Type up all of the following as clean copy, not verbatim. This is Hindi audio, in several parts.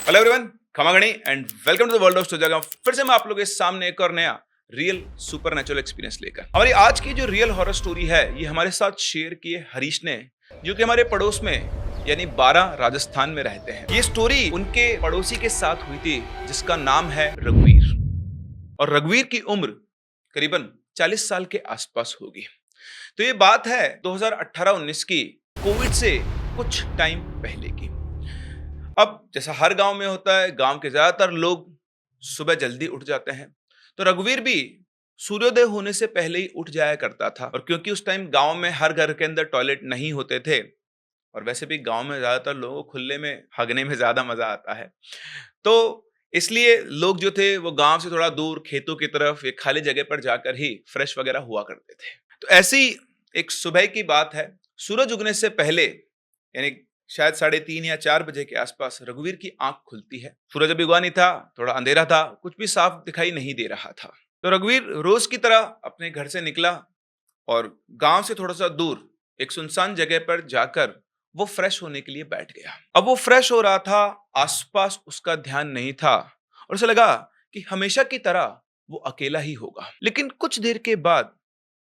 हेलो एवरीवन, खमागणी and welcome to the world of स्टोजागम। फिर से मैं आप लोगों के सामने एक और नया रियल सुपरनैचुरल एक्सपीरियंस लेकर हमारी आज की जो रियल हॉरर स्टोरी है ये हमारे साथ शेयर किए हरीश ने, जो कि हमारे पड़ोस में यानी बारा राजस्थान में रहते हैं। ये स्टोरी उनके पड़ोसी के साथ हुई थी जिसका नाम है रघुवीर, और रघुवीर की उम्र करीबन 40 साल के आसपास होगी। तो ये बात है 2018-19 की, कोविड से कुछ टाइम पहले की। अब जैसा हर गांव में होता है, गांव के ज्यादातर लोग सुबह जल्दी उठ जाते हैं, तो रघुवीर भी सूर्योदय होने से पहले ही उठ जाया करता था। और क्योंकि उस टाइम गांव में हर घर के अंदर टॉयलेट नहीं होते थे, और वैसे भी गांव में ज्यादातर लोगों को खुले में हगने में ज्यादा मजा आता है, तो इसलिए लोग जो थे वो गांव से थोड़ा दूर खेतों की तरफ एक खाली जगह पर जाकर ही फ्रेश वगैरह हुआ करते थे। तो ऐसी एक सुबह की बात है, सूरज उगने से पहले यानी शायद 3:30 या 4 बजे के आसपास रघुवीर की आंख खुलती है। सूरज अभी उगा नहीं था, थोड़ा अंधेरा था, कुछ भी साफ दिखाई नहीं दे रहा था। तो रघुवीर रोज की तरह अपने घर से निकला और गांव से थोड़ा सा दूर एक सुनसान जगह पर जाकर वो फ्रेश होने के लिए बैठ गया। अब वो फ्रेश हो रहा था, आसपास उसका ध्यान नहीं था, और उसे लगा कि हमेशा की तरह वो अकेला ही होगा। लेकिन कुछ देर के बाद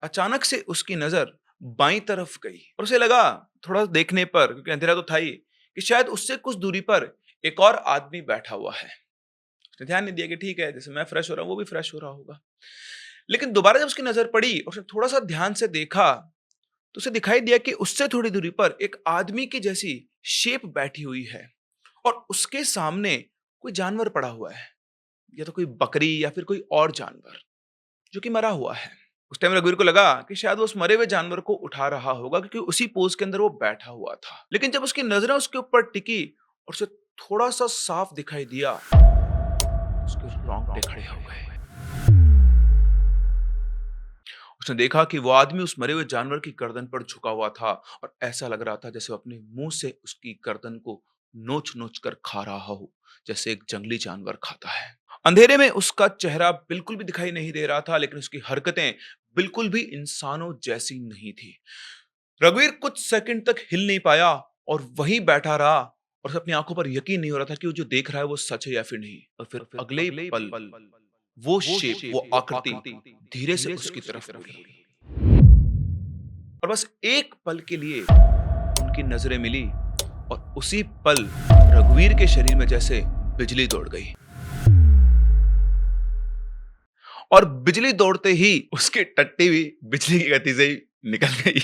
अचानक से उसकी नजर बाईं तरफ गई, और उसे लगा थोड़ा देखने पर, क्योंकि अंधेरा तो था ही, कि शायद उससे कुछ दूरी पर एक और आदमी बैठा हुआ है। उसने ध्यान नहीं दिया कि ठीक है, जैसे मैं फ्रेश हो रहा हूं वो भी फ्रेश हो रहा होगा। लेकिन दोबारा जब उसकी नजर पड़ी और उसने थोड़ा सा ध्यान से देखा, तो उसे दिखाई दिया कि उससे थोड़ी दूरी पर एक आदमी की जैसी शेप बैठी हुई है, और उसके सामने कोई जानवर पड़ा हुआ है, या तो कोई बकरी या फिर कोई और जानवर जो कि मरा हुआ है। उस टाइम रघुवीर को लगा कि शायद वो उस मरे हुए जानवर को उठा रहा होगा, क्योंकि उसी पोज के अंदर वो बैठा हुआ था। लेकिन जब उसकी नजरें उसके ऊपर टिकी और उसे थोड़ा सा साफ दिखाई दिया, उसके रोंगटे खड़े हो गए। उसने देखा कि वो आदमी उस मरे हुए जानवर की गर्दन पर झुका हुआ था, और ऐसा लग रहा था जैसे वो अपने मुंह से उसकी गर्दन को नोच नोच कर खा रहा हो, जैसे एक जंगली जानवर खाता है। अंधेरे में उसका चेहरा बिल्कुल भी दिखाई नहीं दे रहा था, लेकिन उसकी हरकतें बिल्कुल भी इंसानों जैसी नहीं थी। रघुवीर कुछ सेकंड तक हिल नहीं पाया और वहीं बैठा रहा, और उसे अपनी आंखों पर यकीन नहीं हो रहा था कि वो जो देख रहा है वो सच है या फिर नहीं। और फिर अगले ही पल वो शेप, वो आकृति धीरे से उसकी तरफ मुड़ी, और बस एक पल के लिए उनकी नजरें मिली, और उसी पल रघुवीर के शरीर में जैसे बिजली दौड़ गई, और बिजली दौड़ते ही उसकी टट्टी भी बिजली की गति से ही निकल गई।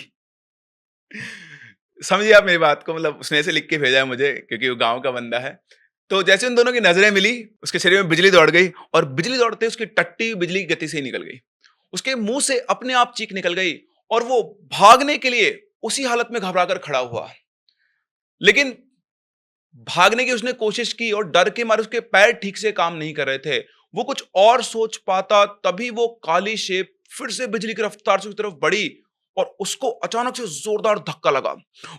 समझिए आप मेरी बात को, मतलब उसने ऐसे लिख के भेजा है मुझे, क्योंकि वो गांव का बंदा है। तो जैसे उन दोनों की नजरें मिली, उसके शरीर में बिजली दौड़ गई, और बिजली दौड़ते उसकी टट्टी बिजली की गति से ही निकल गई। उसके मुंह से अपने आप चीख निकल गई, और वो भागने के लिए उसी हालत में घबराकर खड़ा हुआ। लेकिन भागने की उसने कोशिश की, और डर के मारे उसके पैर ठीक से काम नहीं कर रहे थे। वो कुछ और सोच पाता तभी वो काली शेप फिर से बिजली की रफ्तार से उसकी तरफ बढ़ी, और उसको अचानक से जोरदार धक्का लगा।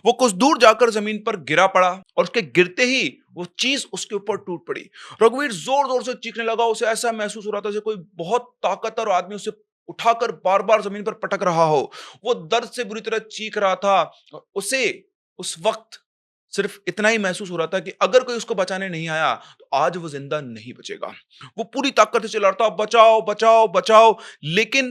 वो कुछ दूर जाकर जमीन पर गिरा पड़ा, और उसके गिरते ही वो चीज उसके ऊपर टूट पड़ी। रघुवीर जोर जोर से चीखने लगा। उसे ऐसा महसूस हो रहा था जैसे कोई बहुत ताकतवर आदमी उसे उठाकर बार बार जमीन पर पटक रहा हो। वो दर्द से बुरी तरह चीख रहा था, और उसे उस वक्त सिर्फ इतना ही महसूस हो रहा था कि अगर कोई उसको बचाने नहीं आया तो आज वो जिंदा नहीं बचेगा। वो पूरी ताकत से चिल्ला रहा था, बचाओ बचाओ बचाओ, लेकिन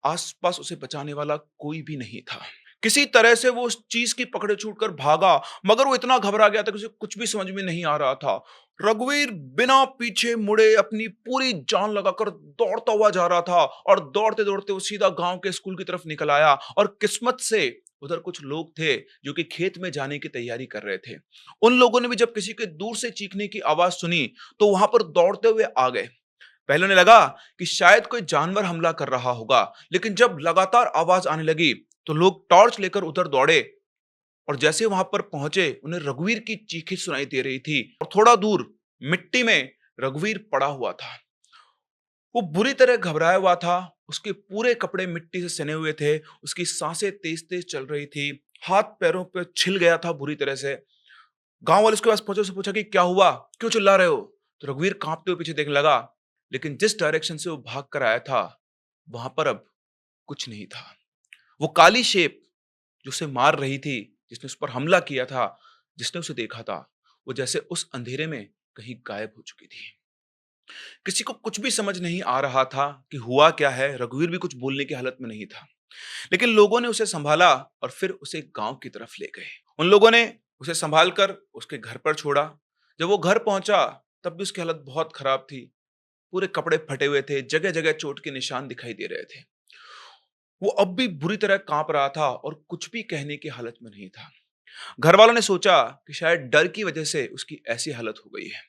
आसपास उसे बचाने वाला कोई भी नहीं था। किसी तरह से वो उस चीज की पकड़े छूटकर भागा, मगर वो इतना घबरा गया था कि उसे कुछ भी समझ में नहीं आ रहा था। रघुवीर बिना पीछे मुड़े अपनी पूरी जान लगाकर दौड़ता हुआ जा रहा था, और दौड़ते दौड़ते वो सीधा गांव के स्कूल की तरफ निकल आया। और किस्मत से उधर कुछ लोग थे जो कि खेत में जाने की तैयारी कर रहे थे। उन लोगों ने भी जब किसी के दूर से चीखने की आवाज सुनी तो वहां पर दौड़ते हुए आ गए। पहले उन्हें लगा कि शायद कोई जानवर हमला कर रहा होगा, लेकिन जब लगातार आवाज आने लगी तो लोग टॉर्च लेकर उधर दौड़े, और जैसे वहां पर पहुंचे उन्हें रघुवीर की चीखें सुनाई दे रही थी, और थोड़ा दूर मिट्टी में रघुवीर पड़ा हुआ था। वो बुरी तरह घबराया हुआ था, उसके पूरे कपड़े मिट्टी से सने हुए थे, उसकी सांसें तेज तेज चल रही थी, हाथ पैरों पे छिल गया था बुरी तरह से। गांव वाले उसके पास पहुंचे, उससे पूछा कि क्या हुआ, क्यों चिल्ला रहे हो? तो रघुवीर कांपते हुए पीछे देखने लगा, लेकिन जिस डायरेक्शन से वो भाग कर आया था वहां पर अब कुछ नहीं था। वो काली शेप जो उसे मार रही थी, जिसने उस पर हमला किया था, जिसने उसे देखा था, वो जैसे उस अंधेरे में कहीं गायब हो चुकी थी। किसी को कुछ भी समझ नहीं आ रहा था कि हुआ क्या है। रघुवीर भी कुछ बोलने की हालत में नहीं था, लेकिन लोगों ने उसे संभाला और फिर उसे गांव की तरफ ले गए। उन लोगों ने उसे संभाल कर उसके घर पर छोड़ा। जब वो घर पहुंचा तब भी उसकी हालत बहुत खराब थी। पूरे कपड़े फटे हुए थे, जगह जगह चोट के निशान दिखाई दे रहे थे। वो अब भी बुरी तरह कांप रहा था और कुछ भी कहने की हालत में नहीं था। घर वालों ने सोचा कि शायद डर की वजह से उसकी ऐसी हालत हो गई है।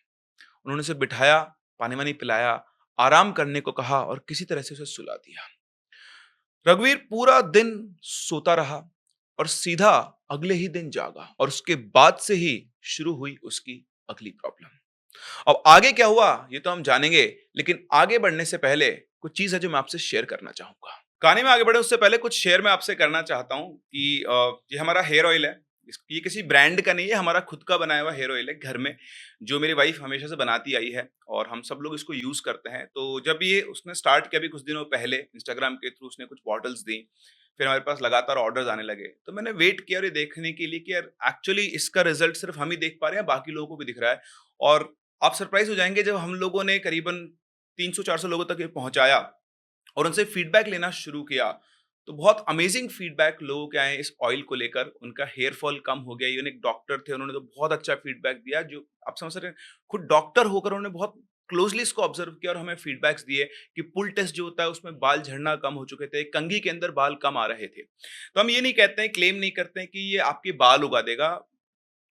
उन्होंने उसे बिठाया, पानी वानी पिलाया, आराम करने को कहा और किसी तरह से उसे सुला दिया। रघुवीर पूरा दिन सोता रहा और सीधा अगले ही दिन जागा और उसके बाद से ही शुरू हुई उसकी अगली प्रॉब्लम। अब आगे क्या हुआ ये तो हम जानेंगे, लेकिन आगे बढ़ने से पहले कुछ चीज है जो मैं आपसे शेयर करना चाहूंगा। कहानी में आगे बढ़े उससे पहले कुछ शेयर मैं आपसे करना चाहता हूँ कि ये हमारा हेयर ऑयल है। ये किसी ब्रांड का नहीं है, हमारा खुद का बनाया हुआ हेयर ऑयल है घर में, जो मेरी वाइफ हमेशा से बनाती आई है और हम सब लोग इसको यूज करते हैं। तो जब ये उसने स्टार्ट किया अभी कुछ दिनों पहले इंस्टाग्राम के थ्रू, उसने कुछ बॉटल्स दी, फिर हमारे पास लगातार ऑर्डर्स आने लगे। तो मैंने वेट किया और ये देखने के लिए कि यार एक्चुअली इसका रिजल्ट सिर्फ हम ही देख पा रहे हैं, बाकी लोगों को भी दिख रहा है। और आप सरप्राइज हो जाएंगे जब हम लोगों ने करीबन 300-400 लोगों तक ये पहुंचाया और उनसे फीडबैक लेना शुरू किया, तो बहुत अमेजिंग फीडबैक लोगों के आए इस ऑयल को लेकर। उनका हेयर फॉल कम हो गया। इवन एक डॉक्टर थे, उन्होंने तो बहुत अच्छा फीडबैक दिया। जो आप समझ सकते हैं, खुद डॉक्टर होकर उन्होंने बहुत क्लोजली इसको ऑब्जर्व किया और हमें फीडबैक्स दिए कि पुल टेस्ट जो होता है उसमें बाल झड़ना कम हो चुके थे, कंघी के अंदर बाल कम आ रहे थे। तो हम ये नहीं कहते हैं, क्लेम नहीं करते हैं कि ये आपके बाल उगा देगा,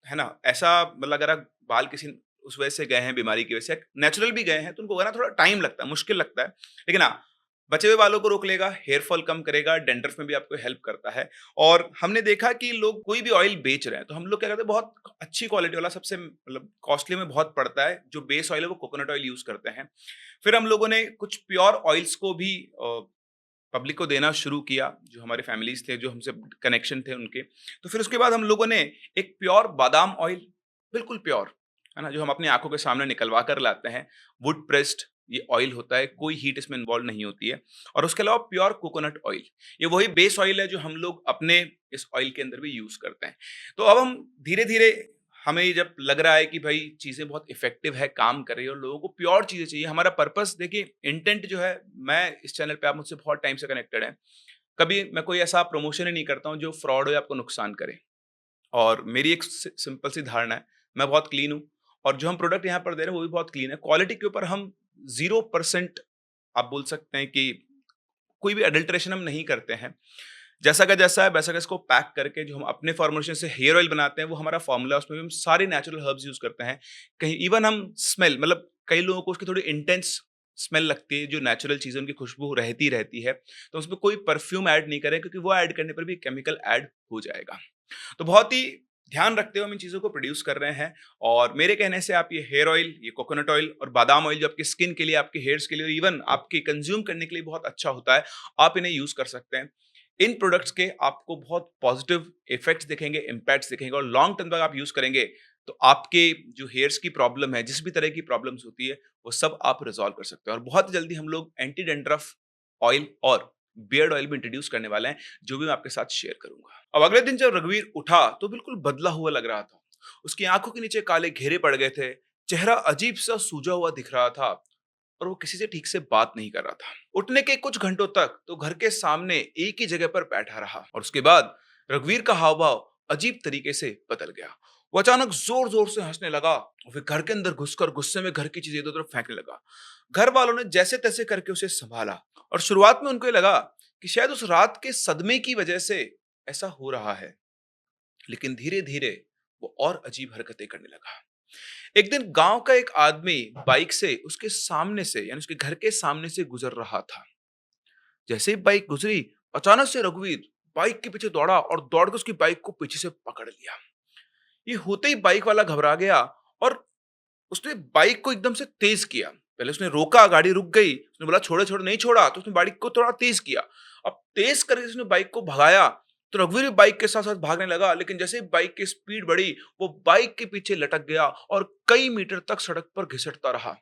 है ना? ऐसा मतलब अगर आप बाल किसी उस वजह से गए हैं, बीमारी की वजह से, नेचुरल भी गए हैं, तो उनको उगाना थोड़ा टाइम लगता है, मुश्किल लगता है। लेकिन हाँ, बचे हुए बालों को रोक लेगा, हेयर फॉल कम करेगा, डैंड्रफ में भी आपको हेल्प करता है। और हमने देखा कि लोग कोई भी ऑयल बेच रहे हैं, तो हम लोग क्या करते हैं, बहुत अच्छी क्वालिटी वाला, सबसे मतलब कॉस्टली में बहुत पड़ता है, जो बेस ऑयल है वो कोकोनट ऑयल यूज़ करते हैं। फिर हम लोगों ने कुछ प्योर ऑयल्स को भी पब्लिक को देना शुरू किया, जो हमारे फैमिलीज़ थे, जो हमसे कनेक्शन थे उनके। तो फिर उसके बाद हम लोगों ने एक प्योर बादाम ऑयल, बिल्कुल प्योर, है ना? जो हम अपनी आँखों के सामने निकलवा कर लाते हैं, वुड प्रेस्ड ये ऑयल होता है, कोई हीट इसमें इन्वॉल्व नहीं होती है। और उसके अलावा प्योर कोकोनट ऑयल, ये वही बेस ऑयल है जो हम लोग अपने इस ऑयल के अंदर भी यूज़ करते हैं। तो अब हम धीरे-धीरे, हमें ये जब लग रहा है कि भाई चीज़ें बहुत इफ़ेक्टिव है, काम कर रही है और लोगों को प्योर चीज़ें चाहिए। हमारा पर्पस देखिए, इंटेंट जो है, मैं इस चैनल पे, आप मुझसे बहुत टाइम से कनेक्टेड हैं। कभी मैं कोई ऐसा प्रमोशन ही नहीं करता हूँ जो फ्रॉड हो या आपको नुकसान करे। और मेरी एक सिंपल सी धारणा है, मैं बहुत क्लीन हूँ और जो हम प्रोडक्ट यहाँ पर दे रहे हैं वो भी बहुत क्लीन है। क्वालिटी के ऊपर हम 0% आप बोल सकते हैं कि कोई भी अडल्ट्रेशन हम नहीं करते हैं। जैसा का जैसा है वैसा का इसको पैक करके जो हम अपने फॉर्मुलेशन से हेयर ऑयल बनाते हैं, वो हमारा फॉर्मूला है, उसमें भी हम सारे नेचुरल हर्ब्स यूज़ करते हैं। कहीं इवन हम स्मेल, मतलब कई लोगों को उसकी थोड़ी इंटेंस स्मेल लगती है, जो नेचुरल चीज़ें उनकी खुशबू रहती है, तो उसमें कोई परफ्यूम ऐड नहीं करें, क्योंकि वो ऐड करने पर भी केमिकल ऐड हो जाएगा। तो बहुत ही ध्यान रखते हुए हम इन चीज़ों को प्रोड्यूस कर रहे हैं। और मेरे कहने से आप ये हेयर ऑयल, ये कोकोनट ऑयल और बादाम ऑयल, जो आपकी स्किन के लिए, आपके हेयर्स के लिए, इवन आपके कंज्यूम करने के लिए बहुत अच्छा होता है, आप इन्हें यूज़ कर सकते हैं। इन प्रोडक्ट्स के आपको बहुत पॉजिटिव इफेक्ट्स दिखेंगे, इम्पैक्ट्स दिखेंगे और लॉन्ग टर्म तक आप यूज़ करेंगे, तो आपके जो हेयर्स की प्रॉब्लम है, जिस भी तरह की प्रॉब्लम्स होती है, वो सब आप रिज़ॉल्व कर सकते हैं। और बहुत जल्दी हम लोग एंटी डैंड्रफ ऑयल और बियर्ड ऑयल भी इंट्रोड्यूस करने वाले हैं, जो भी मैं आपके साथ शेयर करूँगा। अब अगले दिन जब रघुवीर उठा तो बिल्कुल बदला हुआ लग रहा था। उसकी आँखों के नीचे काले घेरे पड़ गए थे, चेहरा अजीब-सा सूजा हुआ दिख रहा था और वो किसी से ठीक से बात नहीं कर रहा था। उठने के कुछ घंटों तक तो घर के सामने एक ही जगह पर बैठा रहा और उसके बाद रघुवीर का हाव-भाव अजीब तरीके से बदल गया। वो अचानक जोर-जोर से हँसने लगा और फिर घर के अंदर घुसकर गुस्से में घर की चीजें इधर-उधर फेंकने लगा। घर वालों ने जैसे-तैसे करके उसे संभाला और शुरुआत में उनको ये लगा कि शायद उस रात के सदमे की वजह से ऐसा हो रहा है। लेकिन धीरे-धीरे वो और अजीब हरकतें करने लगा। एक दिन गांव का एक आदमी बाइक से उसके सामने से, यानी उसके घर के सामने से गुजर रहा था। जैसे ही बाइक गुजरी, अचानक से रघुवीर बाइक के पीछे दौड़ा और दौड़ के उसकी बाइक को पीछे से पकड़ लिया। ये होते ही बाइक वाला घबरा गया और उसने बाइक को एकदम से तेज किया। पहले उसने रोका, गाड़ी रुक गई। उसने बोला छोड़ो छोड़ो, नहीं छोड़ा, तो उसने बाइक को थोड़ा तेज किया। अब तेज करके उसने बाइक को भगाया तो रघुवीर भी बाइक के साथ साथ भागने लगा, लेकिन जैसे ही बाइक की स्पीड बढ़ी, वो बाइक के पीछे लटक गया और कई मीटर तक सड़क पर घिसटता रहा।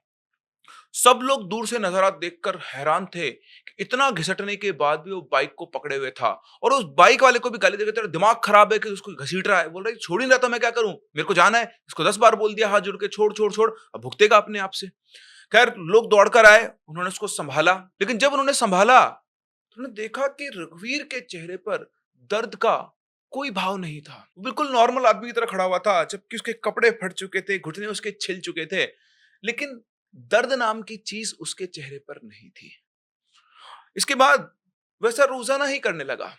सब लोग दूर से नजारा देखकर हैरान थे कि इतना घिसटने के बाद भी वो बाइक को पकड़े हुए था और उस बाइक वाले को भी गाली देकर तेरा दिमाग खराब है कि उसको घसीट रहा है। बोल रहा है छोड़ ही नहीं रहा था, मैं क्या करूं, मेरे को जाना है, इसको 10 बार बोल दिया हाथ जोड़ के छोड़ छोड़ छोड़, अब भुगतेगा अपने आप से। खैर लोग दौड़कर आए, उन्होंने उसको संभाला, लेकिन जब उन्होंने संभाला तो उन्होंने देखा कि रघुवीर के चेहरे पर दर्द का कोई भाव नहीं था। वो बिल्कुल नॉर्मल आदमी की तरह खड़ा हुआ था, जबकि उसके कपड़े फट चुके थे, घुटने उसके छिल चुके थे, लेकिन दर्द नाम की चीज उसके चेहरे पर नहीं थी। इसके बाद वैसा रोजाना ही करने लगा।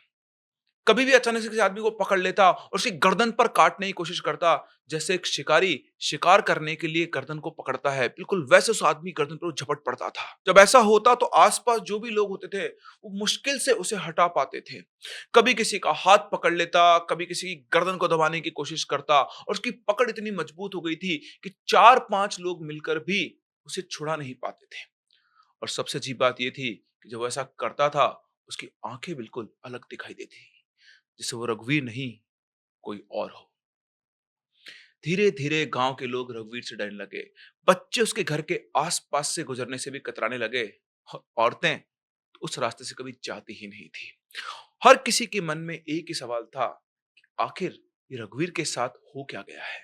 कभी भी अचानक से किसी आदमी को पकड़ लेता और उसकी गर्दन पर काटने की कोशिश करता, जैसे एक शिकारी शिकार करने के लिए गर्दन को पकड़ता है, बिल्कुल वैसे उस आदमी गर्दन पर वो झपट पड़ता था। जब ऐसा होता तो आसपास जो भी लोग होते थे वो मुश्किल से उसे हटा पाते थे। कभी किसी का हाथ पकड़ लेता, कभी किसी की गर्दन को दबाने की कोशिश करता, और उसकी पकड़ इतनी मजबूत हो गई थी कि 4-5 लोग मिलकर भी उसे छुड़ा नहीं पाते थे। और सबसे अजीब बात यह थी कि जब वो ऐसा करता था, उसकी आंखें बिल्कुल अलग दिखाई देती, जैसे वो रघुवीर नहीं, कोई और हो। धीरे धीरे गांव के लोग रघुवीर से डरने लगे। बच्चे उसके घर के आसपास से गुजरने से भी कतराने लगे, और औरतें तो उस रास्ते से कभी जाती ही नहीं थी। हर किसी के मन में एक ही सवाल था कि आखिर ये रघुवीर के साथ हो क्या गया है।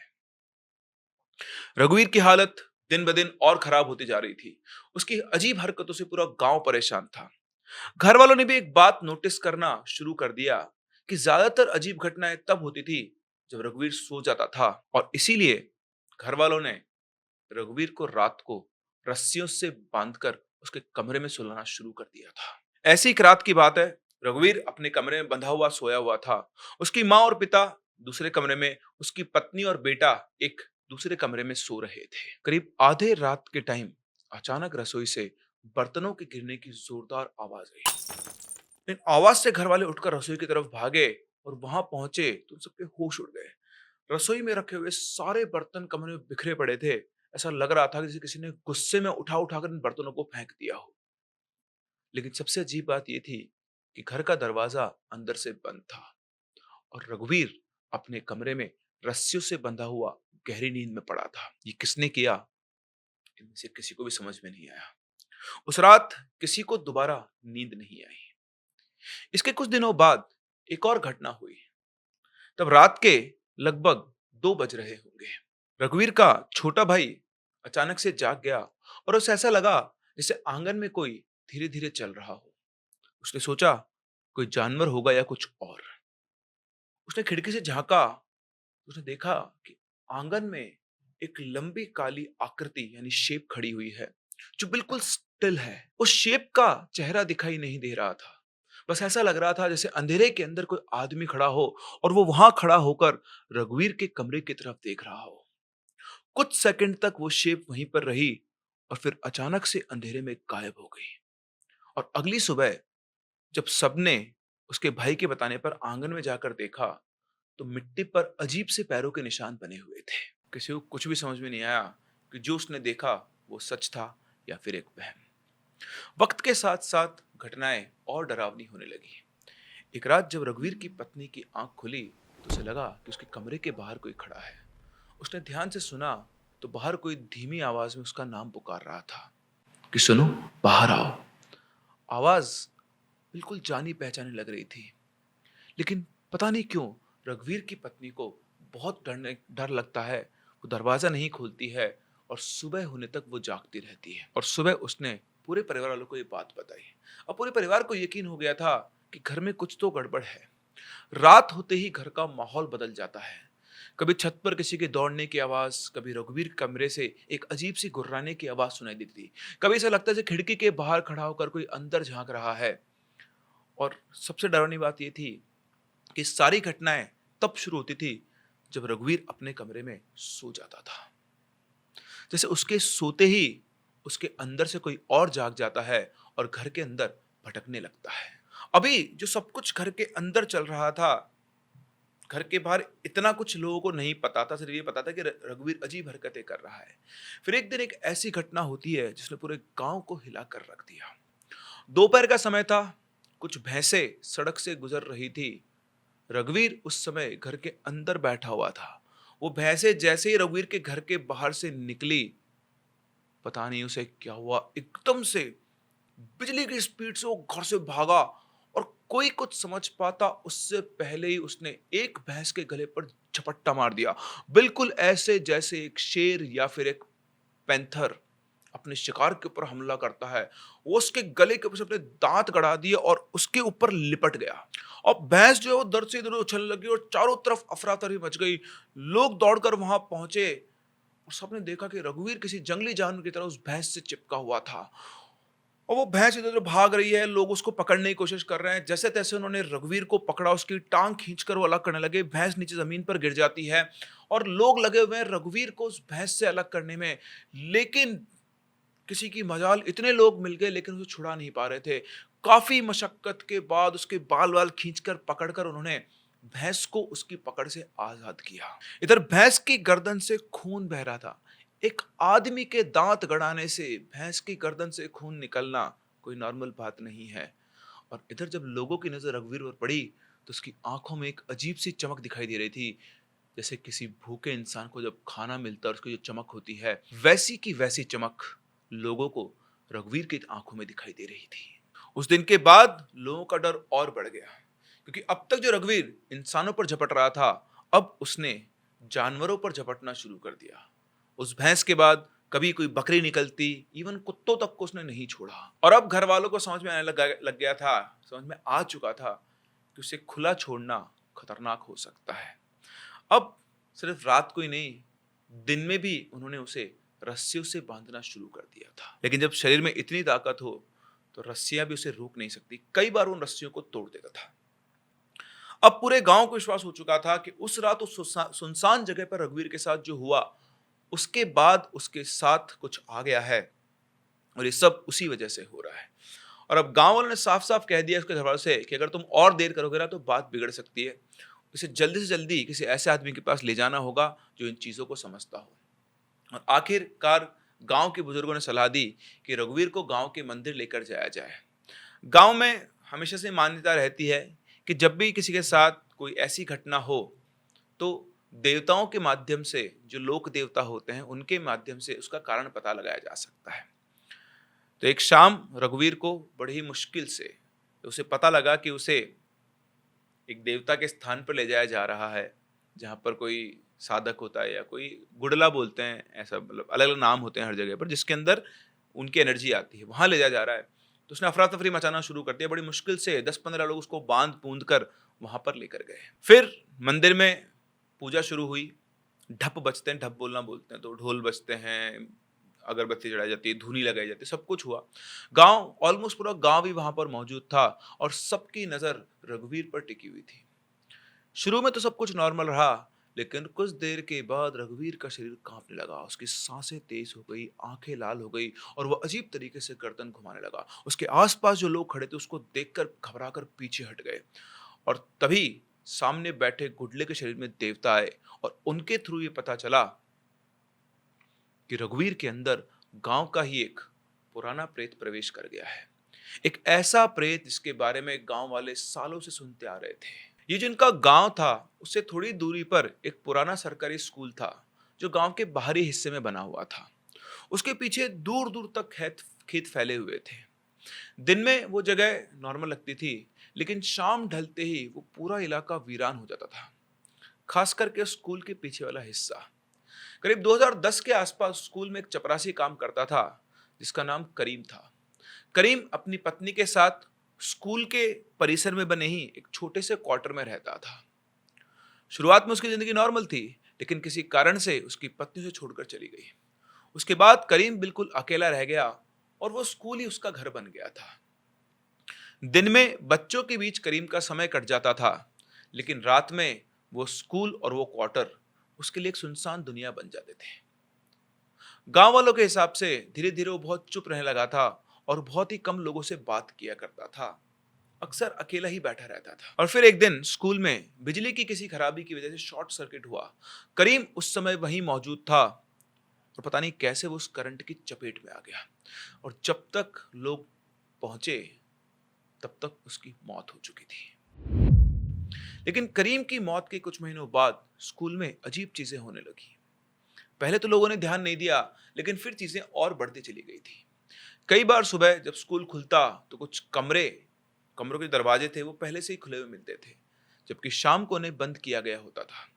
रघुवीर की हालत दिन ब दिन और खराब होती जा रही थी। उसकी अजीब हरकतों से पूरा गांव परेशान था। घर वालों ने भी एक बात नोटिस करना शुरू कर दिया कि ज्यादातर अजीब घटनाएं तब होती थी जब रघुवीर सो जाता था, और इसीलिए घर वालों ने रघुवीर को रात को रस्सियों से बांधकर उसके कमरे में सुलाना शुरू कर दिया था। ऐसी एक रात की बात है, रघुवीर अपने कमरे में बंधा हुआ सोया हुआ था। उसकी माँ और पिता दूसरे कमरे में, उसकी पत्नी और बेटा एक दूसरे कमरे में सो रहे थे। करीब आधे रात के टाइम अचानक रसोई से बर्तनों के गिरने की जोरदार आवाज आई। इन आवाज से घर वाले उठकर रसोई की तरफ भागे, और वहां पहुंचे तो उन सबके होश उड़ गए। रसोई में रखे हुए सारे बर्तन कमरे में बिखरे पड़े थे। ऐसा लग रहा था जैसे किसी ने गुस्से में उठा उठाकर इन बर्तनों को फेंक दिया हो। लेकिन सबसे अजीब बात यह थी कि घर का दरवाजा अंदर से बंद था, और रघुवीर अपने कमरे में रस्सियों से बंधा हुआ गहरी नींद में पड़ा था। ये किसने किया, इनमें से किसी को भी समझ में नहीं आया। उस रात किसी को दोबारा नींद नहीं आई। इसके कुछ दिनों बाद एक और घटना हुई। तब रात के लगभग 2 बज रहे होंगे। रघुवीर का छोटा भाई अचानक से जाग गया, और उसे ऐसा लगा जैसे आंगन में कोई धीरे धीरे चल रहा हो। उसने सोचा कोई जानवर होगा या कुछ और। उसने खिड़की से झांका, उसने देखा कि आंगन में एक लंबी काली आकृति यानी शेप खड़ी हुई है, जो बिल्कुल स्टिल है। उस शेप का चेहरा दिखाई नहीं दे रहा था। बस ऐसा लग रहा था जैसे अंधेरे के अंदर कोई आदमी खड़ा हो, और वो वहां खड़ा होकर रघुवीर के कमरे की तरफ देख रहा हो। कुछ सेकंड तक वो शेप वहीं पर रही, और फिर अचानक से अंधेरे में गायब हो गई। और अगली सुबह जब सबने उसके भाई के बताने पर आंगन में जाकर देखा, तो मिट्टी पर अजीब से पैरों के निशान बने हुए थे। किसी को कुछ भी समझ में नहीं आया कि जो उसने देखा वो सच था या फिर एक वहम। वक्त के साथ साथ घटनाएं और डरावनी होने लगी। एक रात जब रघुवीर की पत्नी की आंख खुली, तो उसे लगा कि उसके कमरे के बाहर कोई खड़ा है। उसने ध्यान से सुना तो बाहर कोई धीमी आवाज में उसका नाम पुकार रहा था कि सुनो, बाहर आओ। आवाज बिल्कुल जानी पहचानी लग रही थी, लेकिन पता नहीं क्यों रघुवीर की पत्नी को बहुत डर लगता है। वो दरवाजा नहीं खोलती है, और सुबह होने तक वो जागती रहती है। और सुबह उसने पूरे परिवार वालों को ये बात बताई। अब पूरे परिवार को यकीन हो गया था कि घर में कुछ तो गड़बड़ है। रात होते ही घर का माहौल बदल जाता है। कभी छत पर किसी के दौड़ने की आवाज, कभी रघुवीर कमरे से एक अजीब सी गुर्राने की आवाज सुनाई देती थी। कभी ऐसा लगता है जैसे खिड़की के बाहर खड़ा होकर कोई अंदर झांक रहा है। और सबसे डरावनी बात यह थी कि सारी घटनाएं तब शुरू होती थी जब रघुवीर अपने कमरे में सो जाता था। जैसे उसके सोते ही उसके अंदर से कोई और जाग जाता है और घर के अंदर भटकने लगता है। अभी जो सब कुछ घर के अंदर चल रहा था, घर के बाहर इतना कुछ लोगों को नहीं पता था। सिर्फ ये पता था कि रघुवीर अजीब हरकतें कर रहा है। फिर एक दिन एक ऐसी घटना होती है जिसने पूरे गांव को हिलाकर रख दिया। दोपहर का समय था, कुछ भैंसें सड़क से गुजर रही थी। रघुवीर उस समय घर के अंदर बैठा हुआ था। वो भैंसें जैसे ही रघुवीर के घर के बाहर से निकली, पता नहीं उसे क्या हुआ, एकदम से बिजली की स्पीड से वो घर से भागा और कोई कुछ समझ पाता उससे पहले ही उसने एक भैंस के गले पर झपट्टा मार दिया। बिल्कुल ऐसे जैसे एक शेर या फिर एक पैंथर अपने शिकार के ऊपर हमला करता है। वो उसके गले के ऊपर से अपने दांत गड़ा दिए और उसके ऊपर लिपट गया। और भैंस जो है वो दर्द से इधर उधर उछलने लगी और चारों तरफ अफरा-तफरी मच गई। लोग दौड़कर वहां पहुंचे और सबने देखा कि रघुवीर किसी जंगली जानवर की तरह उस भैंस से चिपका हुआ था और वो भैंस इधर-उधर भाग रही है। लोग उसको पकड़ने की कोशिश कर रहे हैं। जैसे-तैसे उन्होंने रघुवीर को पकड़ा, उसकी टांग खींचकर वो अलग करने लगे। भैंस नीचे जमीन पर गिर जाती है और लोग लगे हुए हैं रघुवीर को उस भैंस से अलग करने में। लेकिन किसी की मजाल, इतने लोग मिल गए लेकिन उसे छुड़ा नहीं पा रहे थे। काफी मशक्कत के बाद उसके बाल-वाल खींचकर पकड़कर उन्होंने भैंस को उसकी पकड़ से आजाद किया। इधर भैंस की गर्दन से खून बह रहा था। एक आदमी के दांत गड़ाने से भैंस की गर्दन से खून निकलना कोई नॉर्मल बात नहीं है। और इधर जब लोगों की नजर रघुवीर पर पड़ी तो उसकी आंखों में एक अजीब सी चमक दिखाई दे रही थी। जैसे किसी भूखे इंसान को जब खाना मिलता है और उसकी जो चमक होती है, वैसी की वैसी चमक लोगों को रघुवीर की आंखों में दिखाई दे रही थी। उस दिन के बाद लोगों का डर और बढ़ गया, क्योंकि अब तक जो रघुवीर इंसानों पर झपट रहा था, अब उसने जानवरों पर झपटना शुरू कर दिया। उस भैंस के बाद कभी कोई बकरी निकलती, इवन कुत्तों तक को उसने नहीं छोड़ा। और अब घर वालों को समझ में आने लग गया था, समझ में आ चुका था कि उसे खुला छोड़ना खतरनाक हो सकता है। अब सिर्फ रात को ही नहीं, दिन में भी उन्होंने उसे रस्सियों से बांधना शुरू कर दिया था। लेकिन जब शरीर में इतनी ताकत हो तो रस्सियां भी उसे रोक नहीं सकती। कई बार उन रस्सियों को तोड़ देता था। अब पूरे गांव को विश्वास हो चुका था कि उस रात उस सुनसान जगह पर रघुवीर के साथ जो हुआ, उसके बाद उसके साथ कुछ आ गया है और ये सब उसी वजह से हो रहा है। और अब गांव वालों ने साफ साफ कह दिया उसके घरवालों से कि अगर तुम और देर करोगे ना तो बात बिगड़ सकती है। इसे जल्दी से जल्दी किसी ऐसे आदमी के पास ले जाना होगा जो इन चीजों को समझता हो। और आखिरकार गांव के बुजुर्गों ने सलाह दी कि रघुवीर को गांव के मंदिर लेकर जाया जाए। गांव में हमेशा से मान्यता रहती है कि जब भी किसी के साथ कोई ऐसी घटना हो तो देवताओं के माध्यम से, जो लोक देवता होते हैं उनके माध्यम से उसका कारण पता लगाया जा सकता है। तो एक शाम रघुवीर को बड़ी ही मुश्किल से उसे पता लगा कि उसे एक देवता के स्थान पर ले जाया जा रहा है, जहाँ पर कोई साधक होता है या कोई गुडला बोलते हैं, ऐसा मतलब अलग अलग नाम होते हैं हर जगह पर, जिसके अंदर उनकी एनर्जी आती है, वहां ले जाया जा रहा है। तो उसने अफरा तफरी मचाना शुरू कर दिया। बड़ी मुश्किल से 10-15 लोग उसको बांध बूंद कर वहां पर लेकर गए। फिर मंदिर में पूजा शुरू हुई। ढप बजते हैं, ढप बोलना बोलते हैं, तो ढोल बजते हैं, अगरबत्ती चढ़ाई जाती है, धूनी लगाई जाती है, सब कुछ हुआ। गांव, ऑलमोस्ट पूरा गांव भी वहां पर मौजूद था और सबकी नजर रघुवीर पर टिकी हुई थी। शुरू में तो सब कुछ नॉर्मल रहा, लेकिन कुछ देर के बाद रघुवीर का शरीर कांपने लगा, उसकी सांसें तेज हो गई, आंखें लाल हो गई और वह अजीब तरीके से गर्दन घुमाने लगा। उसके आसपास जो लोग खड़े थे उसको देखकर घबराकर पीछे हट गए और तभी सामने बैठे गुडले के शरीर में देवता आए और उनके थ्रू ये पता चला कि रघुवीर के अंदर गांव का ही एक पुराना प्रेत प्रवेश कर गया है। एक ऐसा प्रेत जिसके बारे में गांव वाले सालों से सुनते आ रहे थे। ये जिनका गांव था, उससे थोड़ी दूरी पर एक पुराना सरकारी स्कूल था जो गांव के बाहरी हिस्से में बना हुआ था। उसके पीछे दूर दूर तक खेत खेत फैले हुए थे। दिन में वो जगह नॉर्मल लगती थी, लेकिन शाम ढलते ही वो पूरा इलाका वीरान हो जाता था, खास करके स्कूल के पीछे वाला हिस्सा। करीब 2010 के आसपास स्कूल में एक चपरासी काम करता था जिसका नाम करीम था। करीम अपनी पत्नी के साथ स्कूल के परिसर में बने ही एक छोटे से क्वार्टर में रहता था। शुरुआत में उसकी जिंदगी नॉर्मल थी, लेकिन किसी कारण से उसकी पत्नी उसे छोड़कर चली गई। उसके बाद करीम बिल्कुल अकेला रह गया और वो स्कूल ही उसका घर बन गया था। दिन में बच्चों के बीच करीम का समय कट जाता था, लेकिन रात में वो स्कूल और वो क्वार्टर उसके लिए एक सुनसान दुनिया बन जाते थे। गांव वालों के हिसाब से धीरे धीरे वो बहुत चुप रहने लगा था और बहुत ही कम लोगों से बात किया करता था। अक्सर अकेला ही बैठा रहता था। और फिर एक दिन स्कूल में बिजली की किसी खराबी की वजह से शॉर्ट सर्किट हुआ। करीम उस समय वहीं मौजूद था और पता नहीं कैसे वो उस करंट की चपेट में आ गया और जब तक लोग पहुंचे तब तक उसकी मौत हो चुकी थी। लेकिन करीम की मौत के कुछ महीनों बाद स्कूल में अजीब चीजें होने लगी। पहले तो लोगों ने ध्यान नहीं दिया, लेकिन फिर चीजें और बढ़ती चली गई थी। कई बार सुबह जब स्कूल खुलता तो कुछ कमरों के दरवाजे थे वो पहले से ही खुले हुए मिलते थे, जबकि शाम को उन्हें बंद किया गया होता था।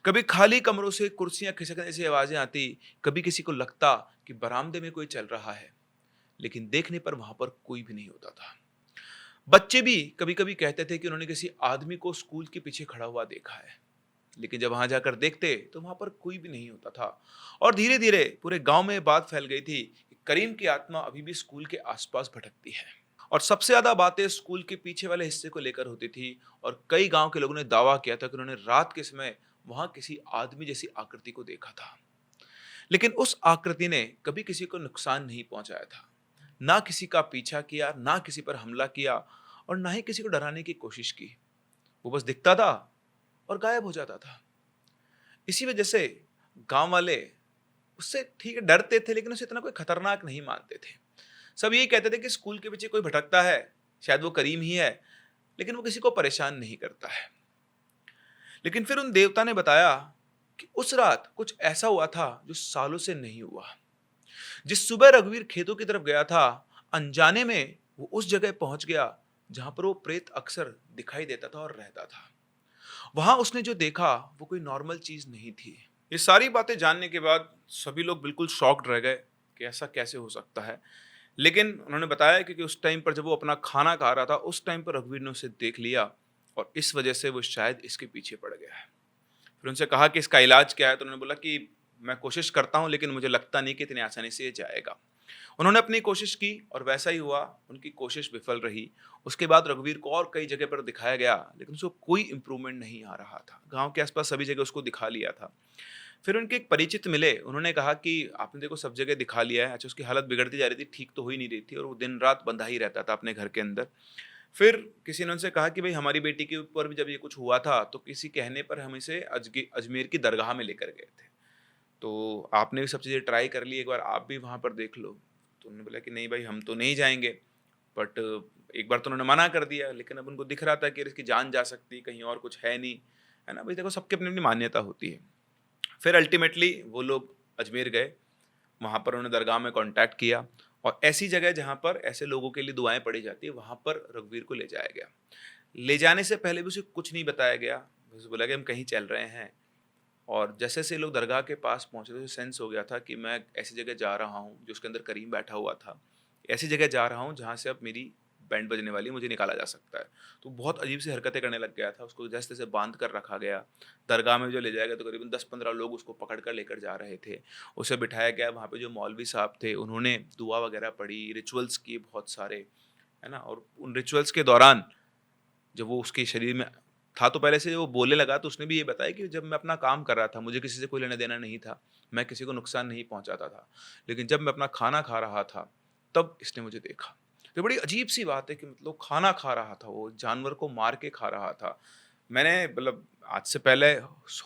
कभी खाली कमरों से कुर्सियां खिसकने से आवाजें आती, कभी किसी को लगता कि बरामदे में कोई चल रहा है, लेकिन देखने पर वहां पर कोई भी नहीं होता था। बच्चे भी कभी कभी कहते थे कि उन्होंने किसी आदमी को स्कूल के पीछे खड़ा हुआ देखा है, लेकिन जब वहां जाकर देखते तो वहां पर कोई भी नहीं होता था। और धीरे धीरे पूरे गांव में ये बात फैल गई थी कि करीम की आत्मा अभी भी स्कूल के आसपास भटकती है। और सबसे ज्यादा बातें स्कूल के पीछे वाले हिस्से को लेकर होती थी, और कई गांव के लोगों ने दावा किया था कि उन्होंने रात के समय वहां किसी आदमी जैसी आकृति को देखा था। लेकिन उस आकृति ने कभी किसी को नुकसान नहीं पहुंचाया था, ना किसी का पीछा किया, ना किसी पर हमला किया, और ना ही किसी को डराने की कोशिश की। वो बस दिखता था और गायब हो जाता था। इसी वजह से गांव वाले उससे ठीक है डरते थे, लेकिन उसे इतना कोई खतरनाक नहीं मानते थे। सब यही कहते थे कि स्कूल के पीछे कोई भटकता है, शायद वो करीम ही है, लेकिन वो किसी को परेशान नहीं करता है। लेकिन फिर उन देवता ने बताया कि उस रात कुछ ऐसा हुआ था जो सालों से नहीं हुआ। जिस सुबह रघुवीर खेतों की तरफ गया था, अनजाने में वो उस जगह पहुंच गया जहां पर वो प्रेत अक्सर दिखाई देता था और रहता था। वहां उसने जो देखा वो कोई नॉर्मल चीज नहीं थी। ये सारी बातें जानने के बाद सभी लोग बिल्कुल शॉक्ड रह गए कि ऐसा कैसे हो सकता है। लेकिन उन्होंने बताया कि उस टाइम पर जब वो अपना खाना खा रहा था, उस टाइम पर रघुवीर ने उसे देख लिया, और इस वजह से वो शायद इसके पीछे पड़ गया है। फिर उनसे कहा कि इसका इलाज क्या है, तो उन्होंने बोला कि मैं कोशिश करता हूँ, लेकिन मुझे लगता नहीं कि इतनी आसानी से ये जाएगा। उन्होंने अपनी कोशिश की और वैसा ही हुआ, उनकी कोशिश विफल रही। उसके बाद रघुवीर को और कई जगह पर दिखाया गया, लेकिन उसको कोई इंप्रूवमेंट नहीं आ रहा था। गांव के आसपास सभी जगह उसको दिखा लिया था। फिर उनके एक परिचित मिले, उन्होंने कहा कि आपने देखो सब जगह दिखा लिया है, अच्छा उसकी हालत बिगड़ती जा रही थी, ठीक तो हो ही नहीं रही थी, और वो दिन रात बंधा ही रहता था अपने घर के अंदर। फिर किसी ने उनसे कहा कि भाई हमारी बेटी के ऊपर भी जब ये कुछ हुआ था तो किसी कहने पर हम इसे अजमेर की दरगाह में लेकर गए थे, तो आपने भी सब चीज़ें ट्राई कर ली, एक बार आप भी वहाँ पर देख लो। तो उन्होंने बोला कि नहीं भाई हम तो नहीं जाएंगे। बट एक बार तो उन्होंने मना कर दिया, लेकिन अब उनको दिख रहा था कि इसकी जान जा सकती, कहीं और कुछ है नहीं, है ना भाई। देखो सबकी अपनी अपनी मान्यता होती है। फिर अल्टीमेटली वो लोग अजमेर गए, वहाँ पर उन्होंने दरगाह में कांटेक्ट किया, और ऐसी जगह जहाँ पर ऐसे लोगों के लिए दुआएं पड़ी जाती है, वहाँ पर रघुवीर को ले जाया गया। ले जाने से पहले भी उसे कुछ नहीं बताया गया, उसे बोला कि हम कहीं चल रहे हैं। और जैसे से लोग दरगाह के पास पहुंचे तो उसे सेंस हो गया था कि मैं ऐसी जगह जा रहा हूँ जो उसके अंदर करीम बैठा हुआ था, ऐसी जगह जा रहा हूँ जहाँ से अब मेरी बैंड बजने वाली है, मुझे निकाला जा सकता है। तो बहुत अजीब सी हरकतें करने लग गया था, उसको जैसे तैसे बांध कर रखा गया। दरगाह में जो ले जाया गया तो करीबन 10-15 लोग उसको पकड़ कर लेकर जा रहे थे। उसे बिठाया गया, वहाँ पे जो मौलवी साहब थे उन्होंने दुआ वगैरह पढ़ी, रिचुअल्स किए बहुत सारे, है ना। और उन रिचुअल्स के दौरान जब वो उसके शरीर में था तो पहले से वो बोलने लगा, तो उसने भी ये बताया कि जब मैं अपना काम कर रहा था, मुझे किसी से कोई लेना देना नहीं था, मैं किसी को नुकसान नहीं पहुंचाता था, लेकिन जब मैं अपना खाना खा रहा था तब इसने मुझे देखा। तो बड़ी अजीब सी बात है कि मतलब खाना खा रहा था, वो जानवर को मार के खा रहा था। मैंने मतलब आज से पहले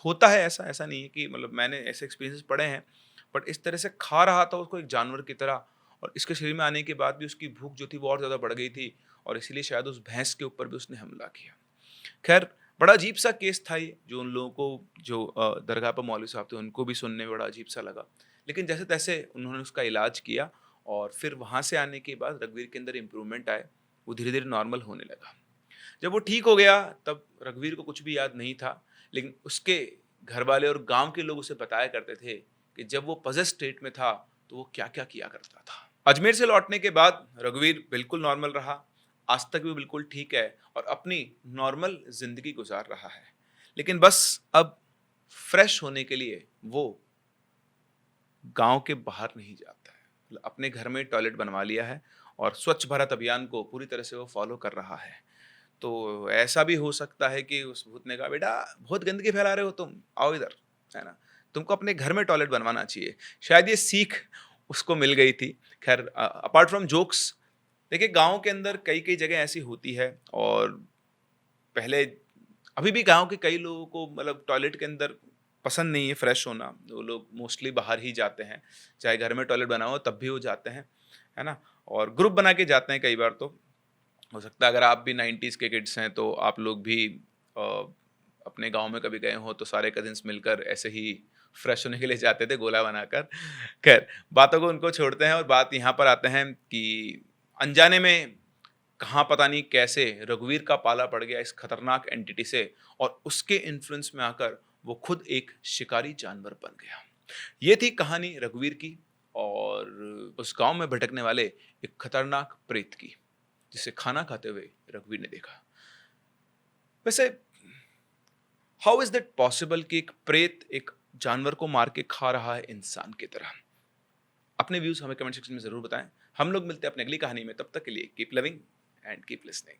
होता है ऐसा, ऐसा नहीं है कि मतलब मैंने ऐसे एक्सपीरियंसेस पढ़े हैं, बट इस तरह से खा रहा था उसको एक जानवर की तरह। और इसके शरीर में आने के बाद भी उसकी भूख जो थी वो और ज़्यादा बढ़ गई थी, और इसीलिए शायद उस भैंस के ऊपर भी उसने हमला किया। खैर बड़ा अजीब सा केस था ये, जो उन लोगों को जो दरगाह पर मौलवी साहब थे उनको भी सुनने में बड़ा अजीब सा लगा। लेकिन जैसे तैसे उन्होंने उसका इलाज किया, और फिर वहाँ से आने के बाद रघुवीर के अंदर इम्प्रूवमेंट आए, वो धीरे धीरे नॉर्मल होने लगा। जब वो ठीक हो गया तब रघुवीर को कुछ भी याद नहीं था, लेकिन उसके घर वाले और गांव के लोग उसे बताया करते थे कि जब वो पजेस स्टेट में था तो वो क्या क्या किया करता था। अजमेर से लौटने के बाद रघुवीर बिल्कुल नॉर्मल रहा, आज तक भी बिल्कुल ठीक है और अपनी नॉर्मल जिंदगी गुजार रहा है। लेकिन बस अब फ्रेश होने के लिए वो गांव के बाहर नहीं जाता है, मतलब अपने घर में टॉयलेट बनवा लिया है, और स्वच्छ भारत अभियान को पूरी तरह से वो फॉलो कर रहा है। तो ऐसा भी हो सकता है कि उस भूत ने कहा बेटा बहुत गंदगी फैला रहे हो तुम, आओ इधर, है ना, तुमको अपने घर में टॉयलेट बनवाना चाहिए। शायद ये सीख उसको मिल गई थी। खैर अपार्ट फ्रॉम जोक्स, देखिए गांव के अंदर कई कई जगह ऐसी होती है, और पहले अभी भी गांव के कई लोगों को मतलब टॉयलेट के अंदर पसंद नहीं है फ्रेश होना, वो लोग मोस्टली बाहर ही जाते हैं, चाहे घर में टॉयलेट बना हो तब भी वो जाते हैं, है ना। और ग्रुप बना के जाते हैं कई बार। तो हो सकता है अगर आप भी 90s के किड्स हैं तो आप लोग भी अ, अपने गांव में कभी गए हो तो सारे कजिन्स मिलकर ऐसे ही फ्रेश होने के लिए जाते थे गोला बनाकर। खैर, बातों को उनको छोड़ते हैं और बात यहाँ पर आते हैं कि अनजाने में कहाँ पता नहीं कैसे रघुवीर का पाला पड़ गया इस खतरनाक एंटिटी से और उसके इन्फ्लुएंस में आकर वो खुद एक शिकारी जानवर बन गया। ये थी कहानी रघुवीर की और उस गांव में भटकने वाले एक खतरनाक प्रेत की, जिसे खाना खाते हुए रघुवीर ने देखा। वैसे हाउ इज दैट पॉसिबल कि एक प्रेत एक जानवर को मार के खा रहा है इंसान की तरह? अपने व्यूज हमें कमेंट सेक्शन में जरूर बताएं। हम लोग मिलते हैं अपनी अगली कहानी में, तब तक के लिए keep loving and keep listening.